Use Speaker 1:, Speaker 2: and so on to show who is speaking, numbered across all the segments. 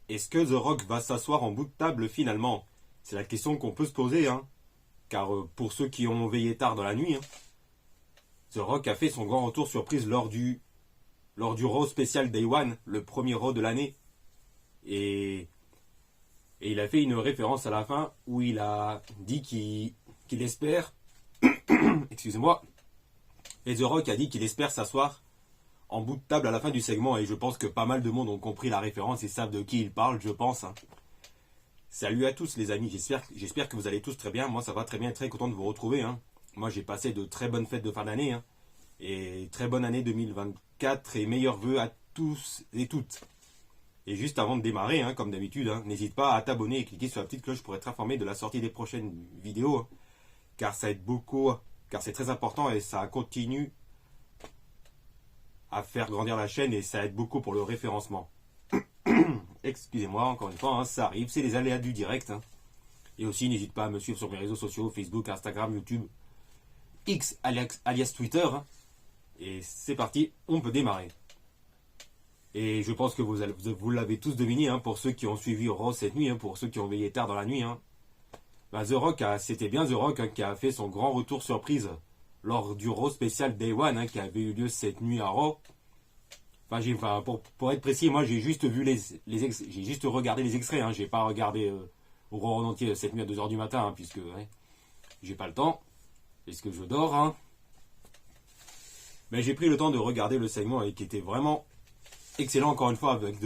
Speaker 1: Est-ce que The Rock va s'asseoir en bout de table finalement? C'est la question qu'on peut se poser, hein. Car pour ceux qui ont veillé tard dans la nuit, hein, The Rock a fait son grand retour surprise lors du Raw spécial Day One, le premier Raw de l'année. Et, et il a fait une référence à la fin où il a dit qu'il espère, excusez-moi, et The Rock a dit qu'il espère s'asseoir en bout de table à la fin du segment. Et je pense que pas mal de monde ont compris la référence et savent de qui il parle, je pense, hein. Salut à tous les amis, j'espère que vous allez tous très bien. Moi ça va très bien, très content de vous retrouver, hein. Moi j'ai passé de très bonnes fêtes de fin d'année, hein. Et très bonne année 2024 et meilleurs vœux à tous et toutes. Et juste avant de démarrer, hein, comme d'habitude, hein, n'hésite pas à t'abonner et cliquer sur la petite cloche pour être informé de la sortie des prochaines vidéos, hein, car ça aide beaucoup, car c'est très important et ça continue à faire grandir la chaîne et ça aide beaucoup pour le référencement. Excusez-moi, encore une fois, hein, ça arrive, c'est les aléas du direct, hein. Et aussi, n'hésite pas à me suivre sur mes réseaux sociaux, Facebook, Instagram, YouTube, X alias Twitter, hein. Et c'est parti, on peut démarrer. Et je pense que vous l'avez tous deviné, hein, pour ceux qui ont suivi Raw cette nuit, hein, pour ceux qui ont veillé tard dans la nuit, hein. Bah, c'était bien The Rock, hein, qui a fait son grand retour surprise lors du Raw spécial Day One, hein, qui avait eu lieu cette nuit à Raw. Pour être précis, moi j'ai juste vu j'ai juste regardé les extraits, hein, j'ai pas regardé au Raw en entier cette nuit à 2h du matin, hein, puisque ouais, j'ai pas le temps, puisque je dors, hein. Mais j'ai pris le temps de regarder le segment et qui était vraiment excellent encore une fois avec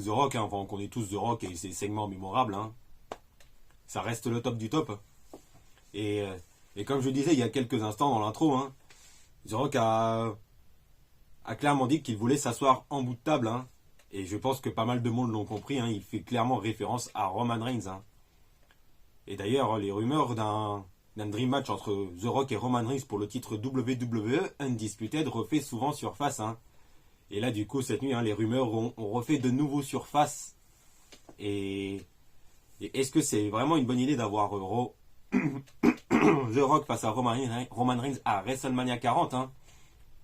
Speaker 1: The Rock, hein. Enfin, on connaît tous The Rock et ses segments mémorables, hein. Ça reste le top du top. Et, et comme je disais il y a quelques instants dans l'intro, hein, The Rock a clairement dit qu'il voulait s'asseoir en bout de table, hein. Et je pense que pas mal de monde l'ont compris, hein. Il fait clairement référence à Roman Reigns, hein. Et d'ailleurs, les rumeurs d'un dream match entre The Rock et Roman Reigns pour le titre WWE Undisputed refait souvent surface, hein. Et là, du coup, cette nuit, hein, les rumeurs ont refait de nouveau surface. Et est-ce que c'est vraiment une bonne idée d'avoir The Rock face à Roman Reigns à WrestleMania 40, hein?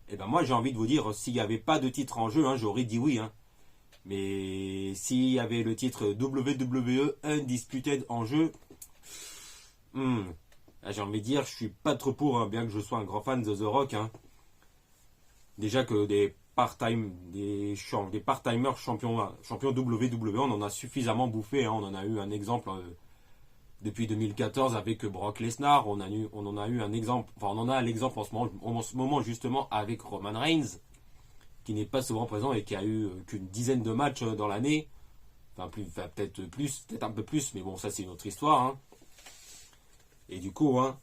Speaker 1: Et ben moi, j'ai envie de vous dire, s'il n'y avait pas de titre en jeu, hein, j'aurais dit oui, hein. Mais s'il y avait le titre WWE Undisputed en jeu, j'ai envie de dire, je suis pas trop pour, hein, bien que je sois un grand fan de The Rock, hein. Déjà que des part-timers champions WWE, on en a suffisamment bouffé, hein. On en a eu un exemple depuis 2014 avec Brock Lesnar. On en a eu un exemple, enfin on en a l'exemple en ce moment justement avec Roman Reigns, qui n'est pas souvent présent et qui a eu qu'une dizaine de matchs dans l'année. Peut-être un peu plus, mais bon, ça c'est une autre histoire, hein. Et du coup, hein,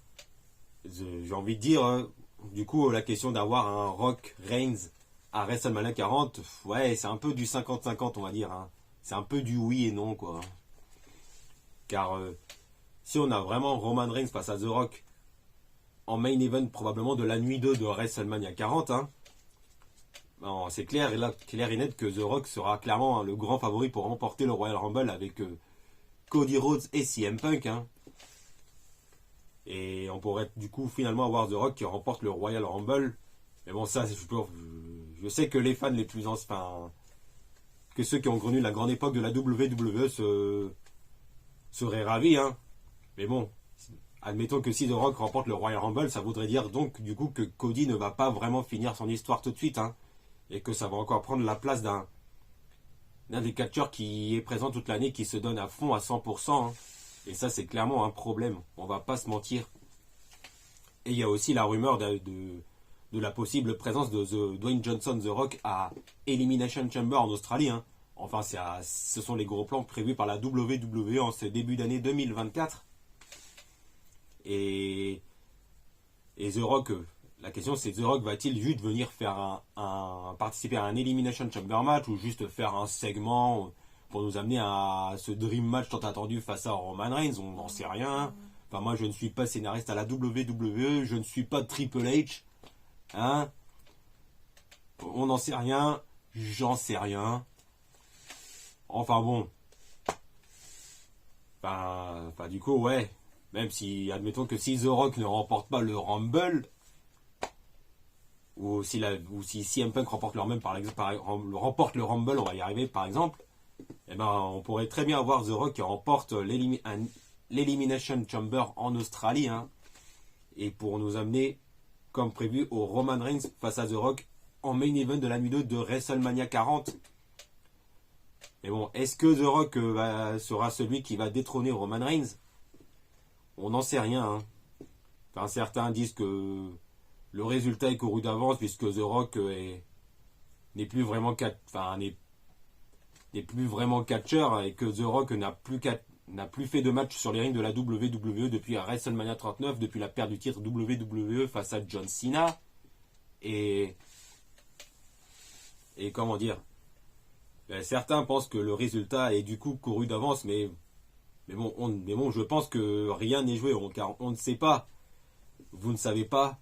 Speaker 1: j'ai envie de dire, du coup, la question d'avoir un Rock Reigns à WrestleMania 40, ouais, c'est un peu du 50-50, on va dire, hein. C'est un peu du oui et non, quoi. Car si on a vraiment Roman Reigns face à The Rock en main event probablement de la nuit 2 de WrestleMania 40, hein, c'est clair et net que The Rock sera clairement, hein, le grand favori pour remporter le Royal Rumble avec Cody Rhodes et CM Punk, hein. Et on pourrait du coup finalement avoir The Rock qui remporte le Royal Rumble. Mais bon, ça, je sais que les fans les plus anciens, que ceux qui ont connu la grande époque de la WWE seraient ravis, hein. Mais bon, admettons que si The Rock remporte le Royal Rumble, ça voudrait dire donc du coup que Cody ne va pas vraiment finir son histoire tout de suite, hein. Et que ça va encore prendre la place d'un des catcheurs qui est présent toute l'année, qui se donne à fond à 100%, hein. Et ça, c'est clairement un problème. On va pas se mentir. Et il y a aussi la rumeur de la possible présence de Dwayne Johnson, The Rock, à Elimination Chamber en Australie, hein. Enfin, ce sont les gros plans prévus par la WWE en ce début d'année 2024. Et The Rock, la question c'est The Rock va-t-il juste venir faire participer à un Elimination Chamber match ou juste faire un segment pour nous amener à ce dream match tant attendu face à Roman Reigns? On n'en sait rien. Enfin, moi je ne suis pas scénariste à la WWE, je ne suis pas Triple H, hein. On n'en sait rien, j'en sais rien. Enfin bon. Enfin du coup, ouais. Même si, admettons que si The Rock ne remporte pas le Rumble, ou si CM Punk remporte remporte le Rumble, on va y arriver par exemple, eh ben, on pourrait très bien avoir The Rock qui remporte l'Elimination Chamber en Australie, hein, et pour nous amener, comme prévu, au Roman Reigns face à The Rock en main event de la nuit 2 de WrestleMania 40. Mais bon, est-ce que The Rock sera celui qui va détrôner Roman Reigns? On n'en sait rien, hein. Enfin, certains disent que le résultat est couru d'avance puisque The Rock n'est plus vraiment n'est plus vraiment catcheur et que The Rock n'a plus fait de match sur les rings de la WWE depuis WrestleMania 39, depuis la perte du titre WWE face à John Cena. Et comment dire, certains pensent que le résultat est du coup couru d'avance, mais bon, je pense que rien n'est joué, car on ne sait pas. Vous ne savez pas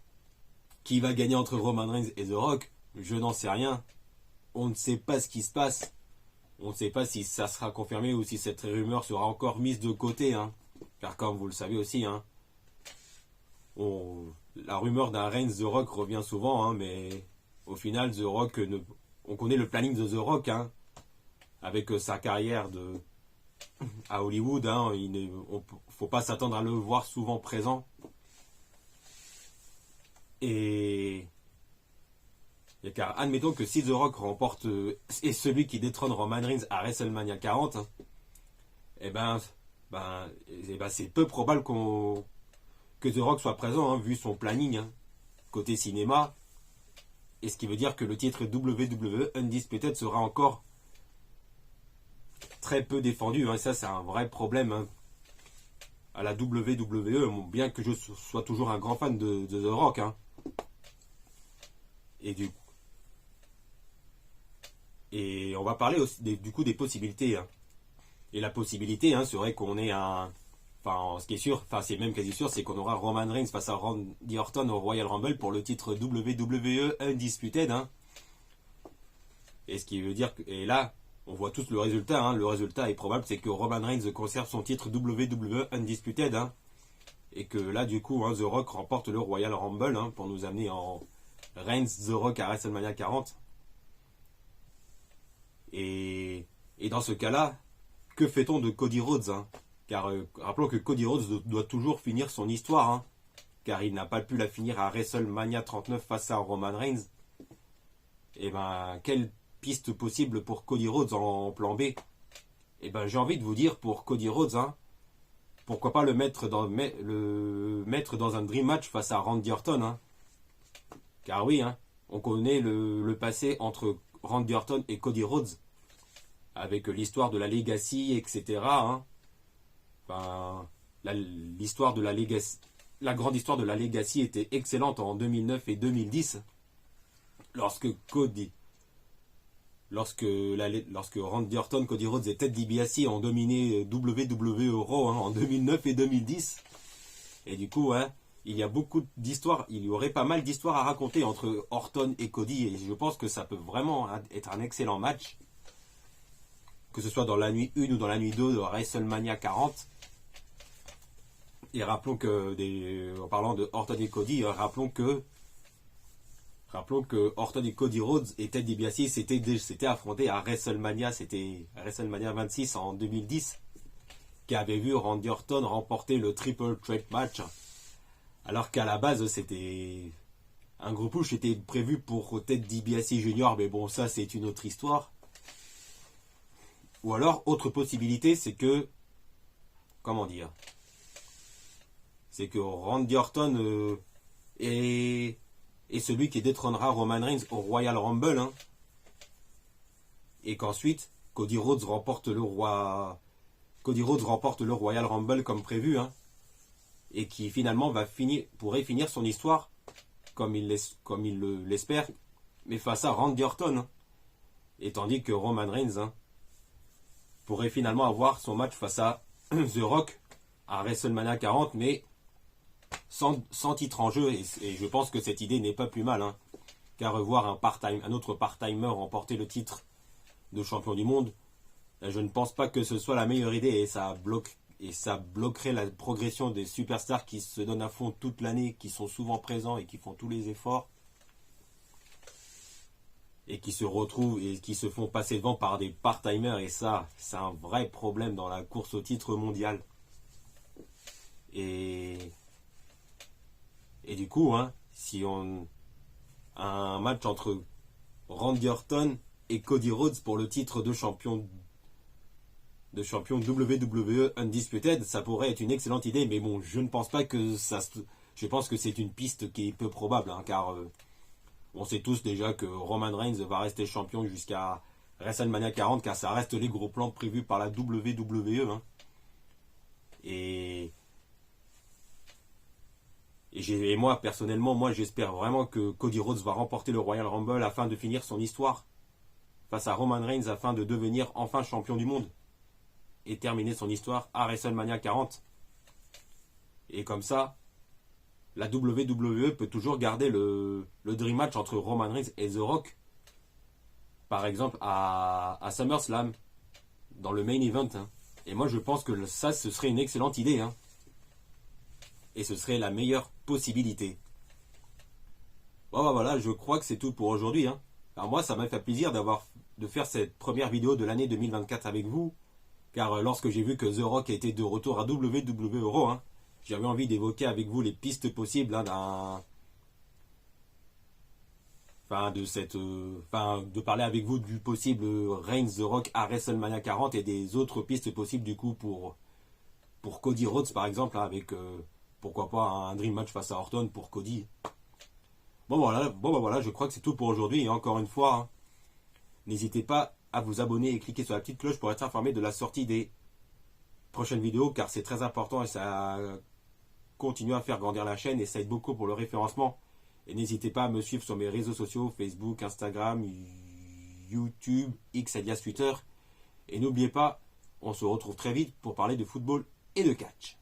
Speaker 1: qui va gagner entre Roman Reigns et The Rock. Je n'en sais rien. On ne sait pas ce qui se passe. On ne sait pas si ça sera confirmé ou si cette rumeur sera encore mise de côté, hein. Car comme vous le savez aussi, hein, la rumeur d'un Reigns The Rock revient souvent, hein, mais au final, The Rock, on connaît le planning de The Rock, hein, avec sa carrière à Hollywood, hein, faut pas s'attendre à le voir souvent présent. Et car admettons que si The Rock remporte est celui qui détrône Roman Reigns à WrestleMania 40, hein, c'est peu probable que The Rock soit présent, hein, vu son planning, hein, côté cinéma. Et ce qui veut dire que le titre WWE Undisputed sera encore très peu défendu, hein, ça c'est un vrai problème, hein, à la WWE, bien que je sois toujours un grand fan de The Rock, hein. Et on va parler aussi du coup des possibilités, hein. Et la possibilité, hein, serait qu'on ait ce qui est sûr, c'est même quasi sûr, c'est qu'on aura Roman Reigns face à Randy Orton au Royal Rumble pour le titre WWE Undisputed, hein. Et ce qui veut dire et là, on voit tous le résultat, hein. Le résultat est probable, c'est que Roman Reigns conserve son titre WWE Undisputed, hein. Et que là, du coup, hein, The Rock remporte le Royal Rumble, hein, pour nous amener en Reigns The Rock à WrestleMania 40. Et dans ce cas-là, que fait-on de Cody Rhodes, hein? Car rappelons que Cody Rhodes doit toujours finir son histoire, hein, car il n'a pas pu la finir à WrestleMania 39 face à Roman Reigns. Et quelle piste possible pour Cody Rhodes en plan B? J'ai envie de vous dire, pour Cody Rhodes, hein, pourquoi pas le mettre dans un dream match face à Randy Orton, hein. Car oui, hein, on connaît le passé entre Randy Orton et Cody Rhodes, avec l'histoire de la Legacy, etc., hein. L'histoire de la Legacy, la grande histoire de la Legacy était excellente en 2009 et 2010, lorsque Randy Orton, Cody Rhodes et Ted DiBiase ont dominé WWE Raw, hein, en 2009 et 2010. Et du coup, hein, il y a beaucoup d'histoires, il y aurait pas mal d'histoires à raconter entre Orton et Cody, et je pense que ça peut vraiment être un excellent match, que ce soit dans la nuit 1 ou dans la nuit 2 de WrestleMania 40. Et rappelons que, en parlant de Orton et Cody, rappelons que Orton et Cody Rhodes et Ted DiBiase s'étaient affrontés à WrestleMania, c'était WrestleMania 26 en 2010, qui avait vu Randy Orton remporter le Triple Threat match, alors qu'à la base c'était un gros push était prévu pour Ted DiBiase Jr., mais bon, ça c'est une autre histoire. Ou alors, autre possibilité, c'est que, c'est que Randy Orton est celui qui détrônera Roman Reigns au Royal Rumble, hein, et qu'ensuite Cody Rhodes remporte le Royal Rumble comme prévu, hein, et qui finalement pourrait finir son histoire comme il l'espère, mais face à Randy Orton, hein, et tandis que Roman Reigns, hein, pourrait finalement avoir son match face à The Rock à WrestleMania 40, mais sans titre en jeu, et je pense que cette idée n'est pas plus mal, hein, car voir un autre part-timer remporter le titre de champion du monde, je ne pense pas que ce soit la meilleure idée, et ça bloquerait la progression des superstars qui se donnent à fond toute l'année, qui sont souvent présents et qui font tous les efforts. et qui se retrouvent et qui se font passer devant par des part-timers, et ça, c'est un vrai problème dans la course au titre mondial. Et, et du coup, hein, si on un match entre Randy Orton et Cody Rhodes pour le titre de champion WWE Undisputed, ça pourrait être une excellente idée, mais bon, je ne pense pas que ça. Je pense que c'est une piste qui est peu probable, hein, car on sait tous déjà que Roman Reigns va rester champion jusqu'à WrestleMania 40, car ça reste les gros plans prévus par la WWE. Hein. Et moi, personnellement, j'espère vraiment que Cody Rhodes va remporter le Royal Rumble afin de finir son histoire face à Roman Reigns, afin de devenir enfin champion du monde et terminer son histoire à WrestleMania 40. Et comme ça, la WWE peut toujours garder le dream match entre Roman Reigns et The Rock, par exemple à SummerSlam, dans le main event. Hein. Et moi, je pense que ça, ce serait une excellente idée. Hein. Et ce serait la meilleure possibilité. Bon, bah voilà, je crois que c'est tout pour aujourd'hui. Hein. Alors moi, ça m'a fait plaisir de faire cette première vidéo de l'année 2024 avec vous. Car lorsque j'ai vu que The Rock était de retour à WWE Euro, hein, j'avais envie d'évoquer avec vous les pistes possibles hein, de parler avec vous du possible Reigns The Rock à WrestleMania 40 et des autres pistes possibles du coup pour Cody Rhodes par exemple, hein, avec pourquoi pas un Dream Match face à Orton pour Cody. Bon bah voilà, je crois que c'est tout pour aujourd'hui. Et encore une fois, hein, n'hésitez pas à vous abonner et cliquer sur la petite cloche pour être informé de la sortie des prochaines vidéos, car c'est très important et ça continue à faire grandir la chaîne et ça aide beaucoup pour le référencement. Et n'hésitez pas à me suivre sur mes réseaux sociaux, Facebook, Instagram, YouTube, X alias Twitter. Et n'oubliez pas, on se retrouve très vite pour parler de football et de catch.